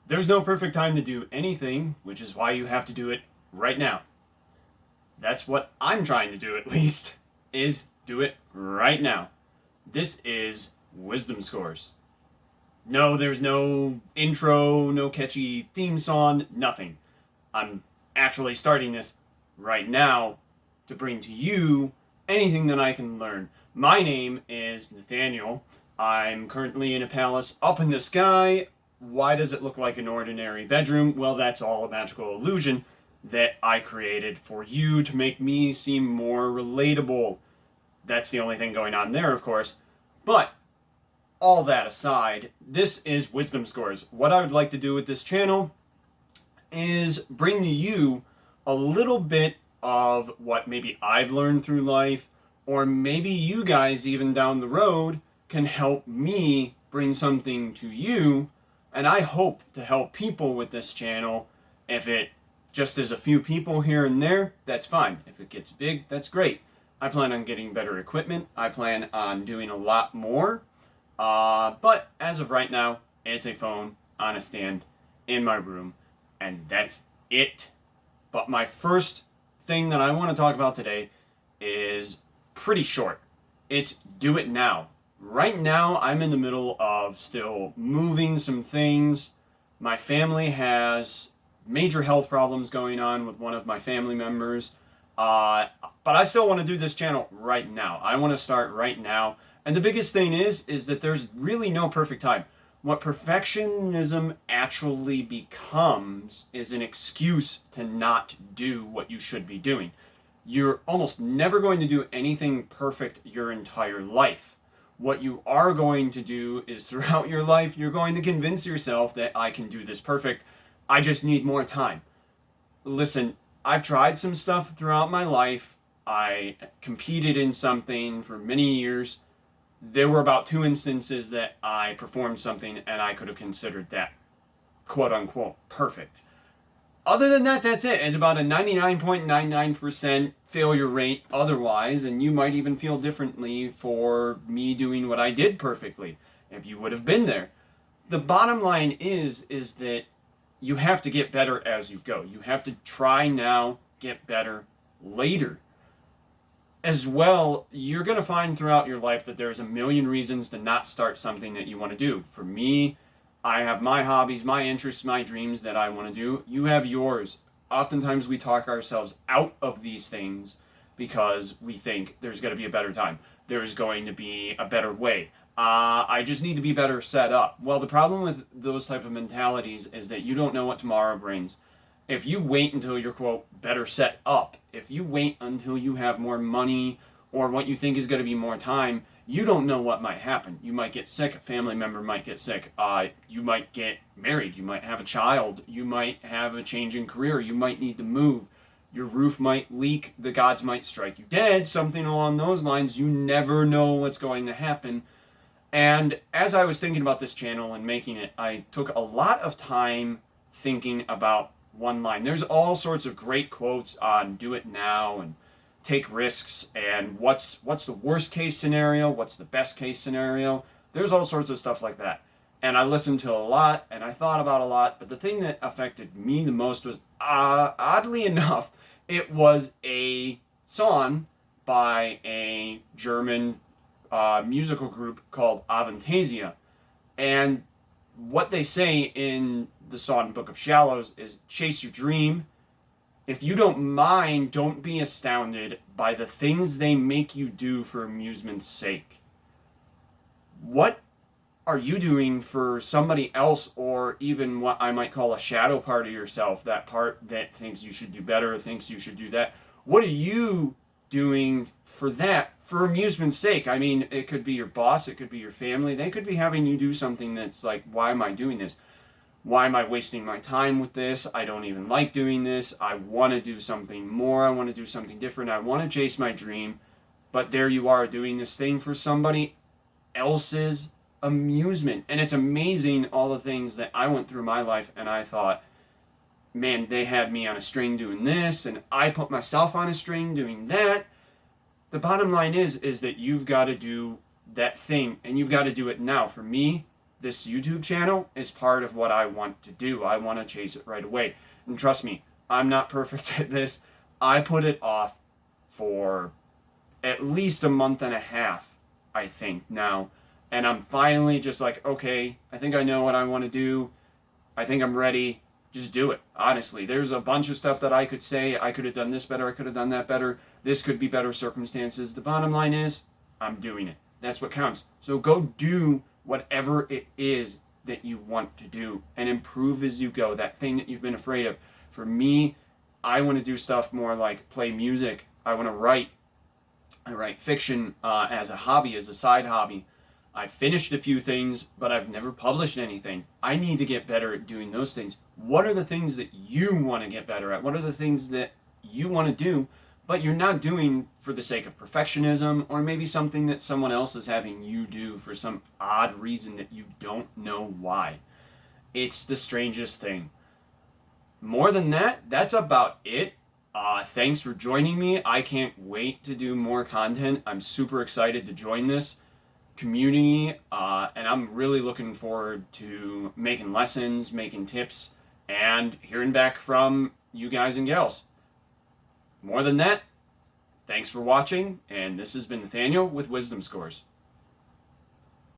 There's no perfect time to do anything, which is why you have to do it right now. That's what I'm trying to do, at least, is do it right now. This is Wisdom Scores. No, there's no intro, no catchy theme song, nothing. I'm actually starting this right now to bring to you anything that I can learn. My name is Nathaniel. I'm currently in a palace up in the sky. Why does it look like an ordinary bedroom? Well, that's all a magical illusion that I created for you to make me seem more relatable. That's the only thing going on there, of course. But all that aside, this is Wisdom Scores. What I would like to do with this channel is bring to you a little bit of what maybe I've learned through life, or maybe you guys even down the road can help me bring something to you. And I hope to help people with this channel. If it just is a few people here and there, that's fine. If it gets big, that's great. I plan on getting better equipment. I plan on doing a lot more. But as of right now, it's a phone on a stand in my room, and that's it. But my first thing that I want to talk about today is pretty short. It's do it now. Right now, I'm in the middle of still moving some things. My family has major health problems going on with one of my family members. But I still want to do this channel right now. I want to start right now. And the biggest thing is that there's really no perfect time. What perfectionism actually becomes is an excuse to not do what you should be doing. You're almost never going to do anything perfect your entire life. What you are going to do is throughout your life, you're going to convince yourself that I can do this perfect. I just need more time. Listen, I've tried some stuff throughout my life. I competed in something for many years. There were about 2 instances that I performed something and I could have considered that quote unquote perfect. Other than that, that's it. It's about a 99.99% failure rate otherwise, and you might even feel differently for me doing what I did perfectly if you would have been there. The bottom line is that you have to get better as you go. You have to try now, get better later. As well, you're going to find throughout your life that there's a million reasons to not start something that you want to do. For me, I have my hobbies, my interests, my dreams that I want to do. You have yours. Oftentimes we talk ourselves out of these things because we think there's going to be a better time. There's going to be a better way. I just need to be better set up. Well, the problem with those type of mentalities is that you don't know what tomorrow brings. If you wait until you're, quote, better set up, if you wait until you have more money or what you think is going to be more time, you don't know what might happen. You might get sick, a family member might get sick, you might get married, you might have a child, you might have a change in career, you might need to move, your roof might leak, the gods might strike you dead, something along those lines. You never know what's going to happen. And as I was thinking about this channel and making it, I took a lot of time thinking about one line. There's all sorts of great quotes on do it now and take risks and what's the worst case scenario, what's the best case scenario. There's all sorts of stuff like that. And I listened to a lot and I thought about a lot, but the thing that affected me the most was, oddly enough, it was a song by a German musical group called Avantasia. And what they say in the song Book of Shallows is chase your dream. If you don't mind, don't be astounded by the things they make you do for amusement's sake. What are you doing for somebody else, or even what I might call a shadow part of yourself, that part that thinks you should do better, thinks you should do that? What are you doing for that, for amusement's sake? I mean, it could be your boss, it could be your family. They could be having you do something that's like, why am I doing this? Why am I wasting my time with this? I don't even like doing this. I want to do something more. I want to do something different. I want to chase my dream. But there you are doing this thing for somebody else's amusement. And it's amazing all the things that I went through my life and I thought, man, they had me on a string doing this and I put myself on a string doing that. The bottom line is that you've got to do that thing and you've got to do it now. For me, this YouTube channel is part of what I want to do. I want to chase it right away. And trust me, I'm not perfect at this. I put it off for at least a month and a half, I think, now. And I'm finally just like, okay, I think I know what I want to do. I think I'm ready. Just do it. Honestly, there's a bunch of stuff that I could say. I could have done this better. I could have done that better. This could be better circumstances. The bottom line is, I'm doing it. That's what counts. So go do whatever it is that you want to do and improve as you go. That thing that you've been afraid of. For me, I want to do stuff more like play music. I want to write. I write fiction as a hobby, as a side hobby. I've finished a few things, but I've never published anything. I need to get better at doing those things. What are the things that you want to get better at? What are the things that you want to do, but you're not doing for the sake of perfectionism, or maybe something that someone else is having you do for some odd reason that you don't know why? It's the strangest thing. More than that, that's about it. Thanks for joining me. I can't wait to do more content. I'm super excited to join this community, and I'm really looking forward to making lessons, making tips, and hearing back from you guys and gals. More than that, thanks for watching, and this has been Nathaniel with Wisdom Scores.